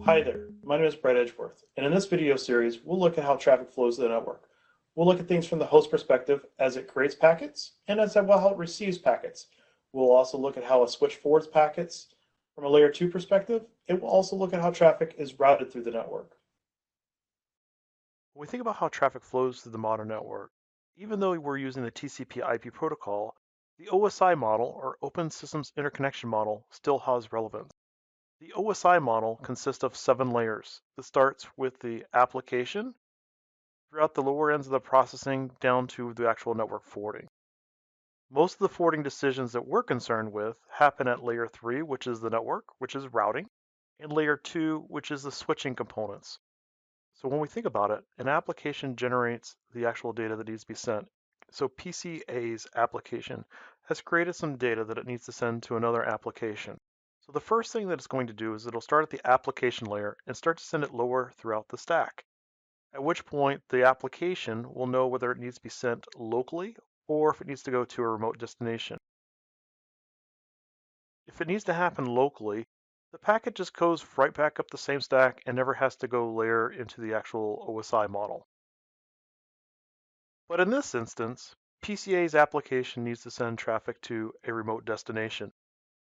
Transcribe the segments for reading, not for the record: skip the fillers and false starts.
Hi there, my name is Brett Edgeworth, and in this video series, we'll look at how traffic flows to the network. We'll look at things from the host perspective as it creates packets, and as well how it receives packets. We'll also look at how a switch forwards packets from a layer 2 perspective, and we'll also look at how traffic is routed through the network. When we think about how traffic flows through the modern network, even though we're using the TCP/IP protocol, the OSI model, or Open Systems Interconnection model, still has relevance. The OSI model consists of 7 layers. It starts with the application, throughout the lower ends of the processing, down to the actual network forwarding. Most of the forwarding decisions that we're concerned with happen at layer 3, which is the network, which is routing, and layer 2, which is the switching components. So when we think about it, an application generates the actual data that needs to be sent. So PCA's application has created some data that it needs to send to another application. So the first thing that it's going to do is it'll start at the application layer and start to send it lower throughout the stack. At which point the application will know whether it needs to be sent locally or if it needs to go to a remote destination. If it needs to happen locally, the packet just goes right back up the same stack and never has to go layer into the actual OSI model. But in this instance, PCA's application needs to send traffic to a remote destination.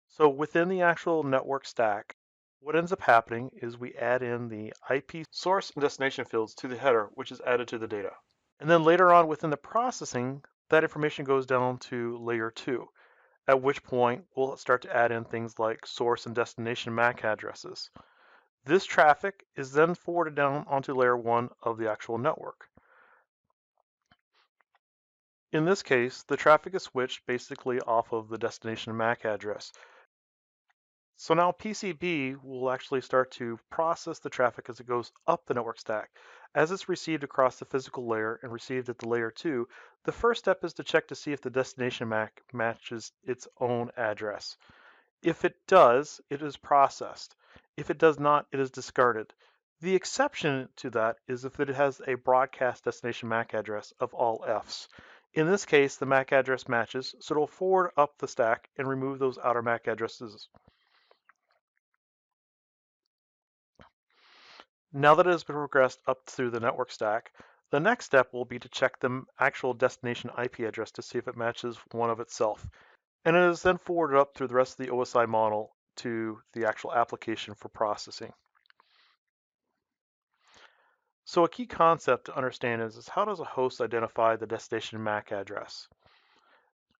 So within the actual network stack, what ends up happening is we add in the IP source and destination fields to the header, which is added to the data. And then later on within the processing, that information goes down to layer 2, at which point we'll start to add in things like source and destination MAC addresses. This traffic is then forwarded down onto layer 1 of the actual network. In this case, the traffic is switched basically off of the destination MAC address. So now PCB will actually start to process the traffic as it goes up the network stack. As it's received across the physical layer and received at the layer 2, the first step is to check to see if the destination MAC matches its own address. If it does, it is processed. If it does not, it is discarded. The exception to that is if it has a broadcast destination MAC address of all Fs. In this case, the MAC address matches, so it'll forward up the stack and remove those outer MAC addresses. Now that it has been progressed up through the network stack, the next step will be to check the actual destination IP address to see if it matches one of itself. And it is then forwarded up through the rest of the OSI model to the actual application for processing. So a key concept to understand is how does a host identify the destination MAC address?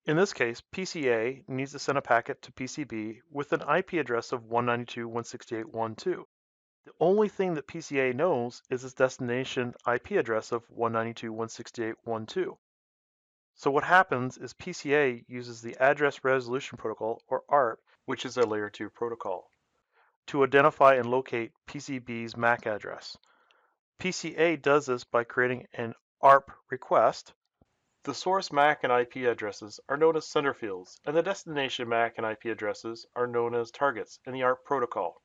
In this case, PCA needs to send a packet to PCB with an IP address of 192.168.1.2. The only thing that PCA knows is its destination IP address of 192.168.1.2. So what happens is PCA uses the Address Resolution Protocol, or ARP, which is a layer 2 protocol, to identify and locate PCB's MAC address. PCA does this by creating an ARP request. The source MAC and IP addresses are known as sender fields, and the destination MAC and IP addresses are known as targets in the ARP protocol.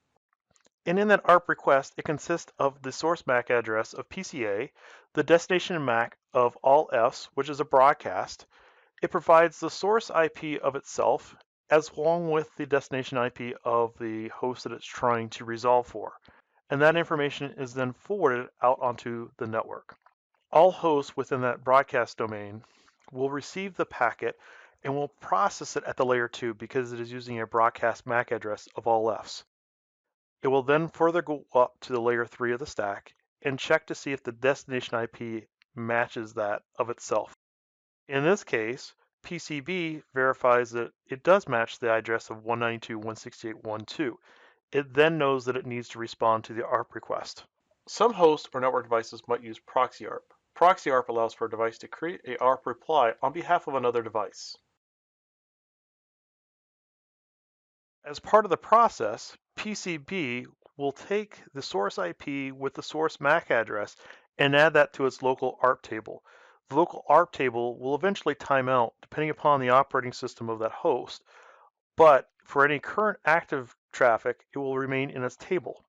And in that ARP request, it consists of the source MAC address of PCA, the destination MAC of all Fs, which is a broadcast. It provides the source IP of itself, as along with the destination IP of the host that it's trying to resolve for. And that information is then forwarded out onto the network. All hosts within that broadcast domain will receive the packet and will process it at the layer 2 because it is using a broadcast MAC address of all Fs. It will then further go up to the layer 3 of the stack and check to see if the destination IP matches that of itself. In this case, PCB verifies that it does match the address of 192.168.1.2. It then knows that it needs to respond to the ARP request. Some hosts or network devices might use proxy ARP. Proxy ARP allows for a device to create a ARP reply on behalf of another device. As part of the process, PCB will take the source IP with the source MAC address and add that to its local ARP table. The local ARP table will eventually time out depending upon the operating system of that host, but for any current active traffic, it will remain in its table.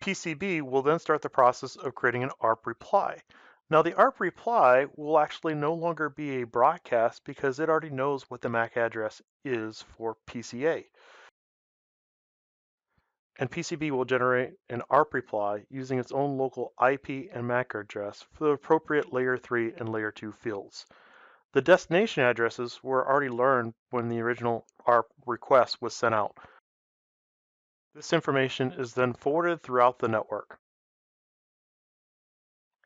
PCB will then start the process of creating an ARP reply. Now the ARP reply will actually no longer be a broadcast because it already knows what the MAC address is for PCA. and PCB will generate an ARP reply using its own local IP and MAC address for the appropriate layer 3 and layer 2 fields. The destination addresses were already learned when the original ARP request was sent out. This information is then forwarded throughout the network.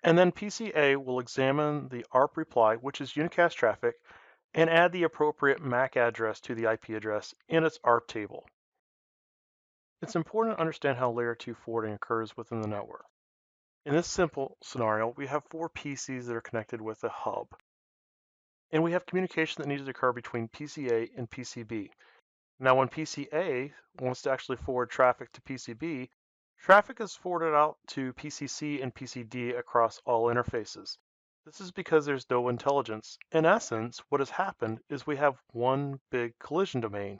And then PCA will examine the ARP reply, which is unicast traffic, and add the appropriate MAC address to the IP address in its ARP table. It's important to understand how layer 2 forwarding occurs within the network. In this simple scenario, we have 4 PCs that are connected with a hub. And we have communication that needs to occur between PCA and PCB. Now, when PCA wants to actually forward traffic to PCB, traffic is forwarded out to PCC and PCD across all interfaces. This is because there's no intelligence. In essence, what has happened is we have one big collision domain,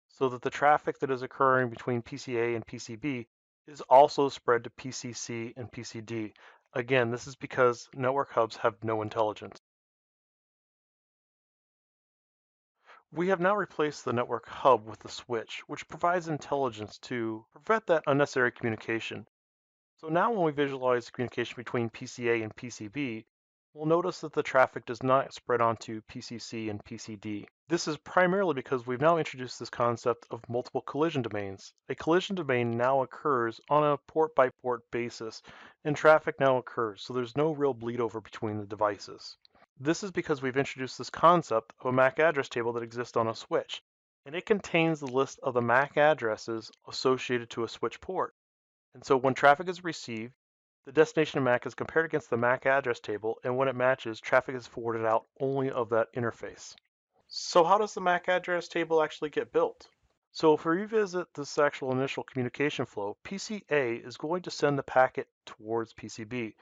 so that the traffic that is occurring between PCA and PCB is also spread to PCC and PCD. Again, this is because network hubs have no intelligence. We have now replaced the network hub with the switch, which provides intelligence to prevent that unnecessary communication. So now when we visualize the communication between PCA and PCB, we'll notice that the traffic does not spread onto PCC and PCD. This is primarily because we've now introduced this concept of multiple collision domains. A collision domain now occurs on a port-by-port basis, and traffic now occurs, so there's no real bleed over between the devices. This is because we've introduced this concept of a MAC address table that exists on a switch, and it contains the list of the MAC addresses associated to a switch port. And so when traffic is received, the destination MAC is compared against the MAC address table, and when it matches, traffic is forwarded out only of that interface. So how does the MAC address table actually get built? So if we revisit this actual initial communication flow, PCA is going to send the packet towards PCB.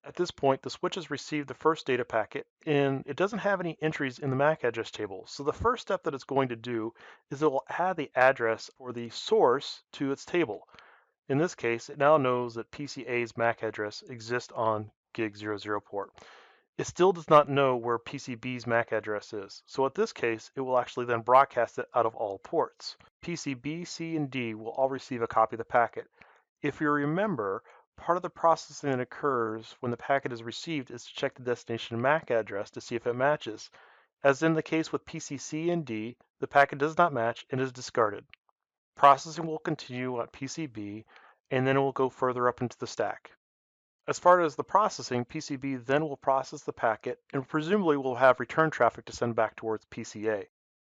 At this point, the switch has received the first data packet, and it doesn't have any entries in the MAC address table. So the first step that it's going to do is it will add the address for the source to its table. In this case, it now knows that PCA's MAC address exists on gig00 port. It still does not know where PCB's MAC address is. So at this case, it will actually then broadcast it out of all ports. PCB, C, and D will all receive a copy of the packet. If you remember, part of the processing that occurs when the packet is received is to check the destination MAC address to see if it matches. As in the case with PCC and D, the packet does not match and is discarded. Processing will continue on PCB, and then it will go further up into the stack. As far as the processing, PCB then will process the packet and presumably will have return traffic to send back towards PCA.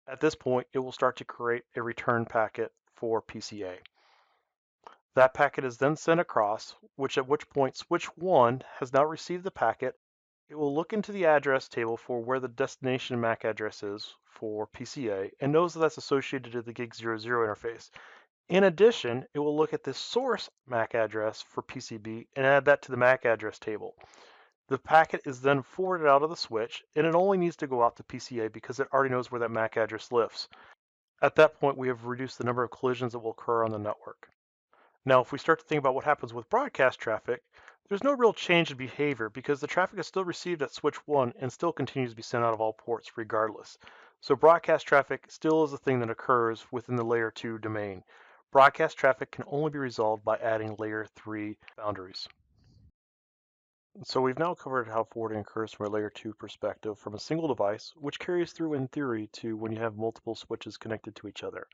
At this point, it will start to create a return packet for PCA. That packet is then sent across, at which point switch 1 has now received the packet. It will look into the address table for where the destination MAC address is for PCA and knows that that's associated to the gig00 interface. In addition, it will look at the source MAC address for PCB and add that to the MAC address table. The packet is then forwarded out of the switch, and it only needs to go out to PCA because it already knows where that MAC address lives. At that point, we have reduced the number of collisions that will occur on the network. Now, if we start to think about what happens with broadcast traffic, there's no real change in behavior because the traffic is still received at switch 1 and still continues to be sent out of all ports regardless. So broadcast traffic still is a thing that occurs within the layer 2 domain. Broadcast traffic can only be resolved by adding layer 3 boundaries. So we've now covered how forwarding occurs from a layer 2 perspective from a single device, which carries through in theory to when you have multiple switches connected to each other.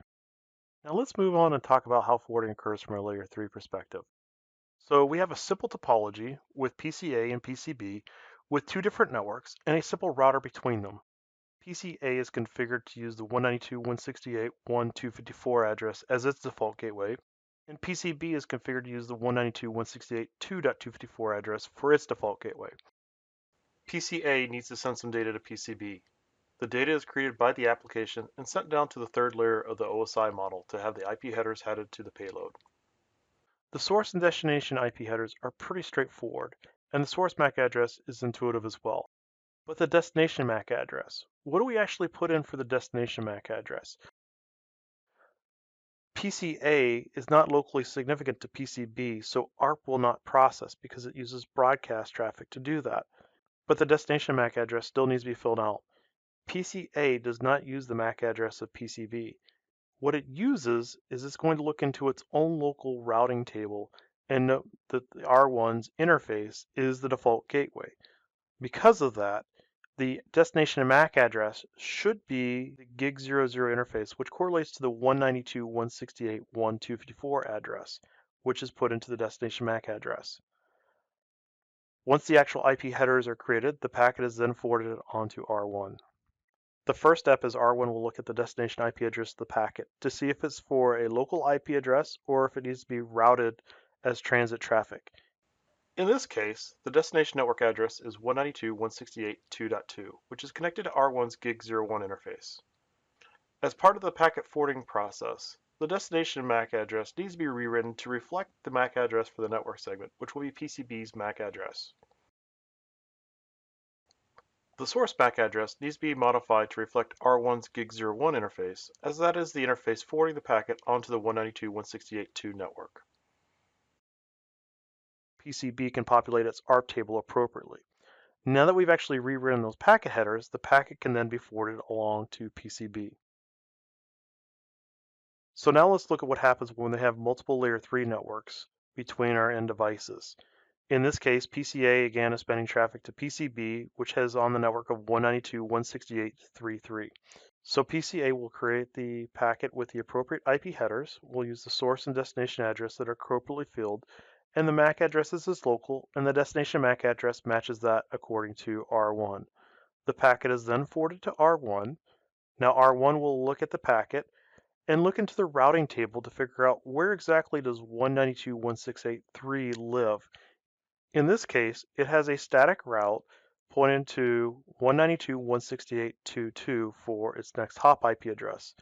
Now let's move on and talk about how forwarding occurs from a layer 3 perspective. So we have a simple topology with PCA and PCB with two different networks and a simple router between them. PCA is configured to use the 192.168.1.254 address as its default gateway, and PCB is configured to use the 192.168.2.254 address for its default gateway. PCA needs to send some data to PCB. The data is created by the application and sent down to the third layer of the OSI model to have the IP headers headed to the payload. The source and destination IP headers are pretty straightforward, and the source MAC address is intuitive as well. But the destination MAC address, what do we actually put in for the destination MAC address? PCA is not locally significant to PCB, so ARP will not process because it uses broadcast traffic to do that. But the destination MAC address still needs to be filled out. PCA does not use the MAC address of PCB. What it uses is it's going to look into its own local routing table and note that the R1's interface is the default gateway. Because of that, the destination MAC address should be the gig00 interface, which correlates to the 192.168.1.254 address, which is put into the destination MAC address. Once the actual IP headers are created, the packet is then forwarded onto R1. The first step is R1 will look at the destination IP address of the packet to see if it's for a local IP address or if it needs to be routed as transit traffic. In this case, the destination network address is 192.168.2.2, which is connected to R1's gig01 interface. As part of the packet forwarding process, the destination MAC address needs to be rewritten to reflect the MAC address for the network segment, which will be PCB's MAC address. The source MAC address needs to be modified to reflect R1's gig01 interface, as that is the interface forwarding the packet onto the 192.168.2 network. PCB can populate its ARP table appropriately. Now that we've actually rewritten those packet headers, the packet can then be forwarded along to PCB. So now let's look at what happens when they have multiple layer 3 networks between our end devices. In this case, PCA again is sending traffic to PCB, which has on the network of 192.168.3.3. So PCA will create the packet with the appropriate IP headers. We'll use the source and destination address that are appropriately filled, and the MAC address is local, and the destination MAC address matches that according to R1. The packet is then forwarded to R1. Now R1 will look at the packet and look into the routing table to figure out where exactly does 192.168.3 live. In this case, it has a static route pointing to 192.168.2.2 for its next hop IP address.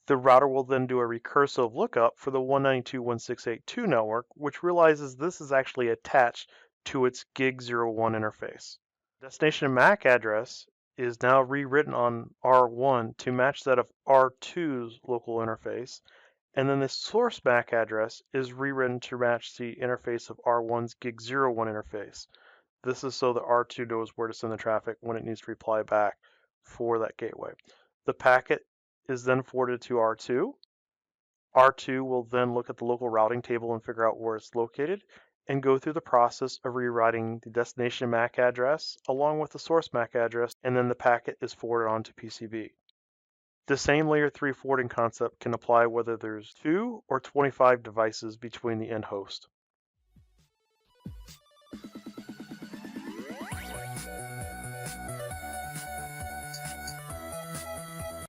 The router will then do a recursive lookup for the 192.168.2 network, which realizes this is actually attached to its gig01 interface. Destination MAC address is now rewritten on R1 to match that of R2's local interface, and then the source MAC address is rewritten to match the interface of R1's gig01 interface. This is so that R2 knows where to send the traffic when it needs to reply back for that gateway. The packet is then forwarded to R2. R2 will then look at the local routing table and figure out where it's located and go through the process of rewriting the destination MAC address along with the source MAC address, and then the packet is forwarded on to PCB. The same layer 3 forwarding concept can apply whether there's 2 or 25 devices between the end host.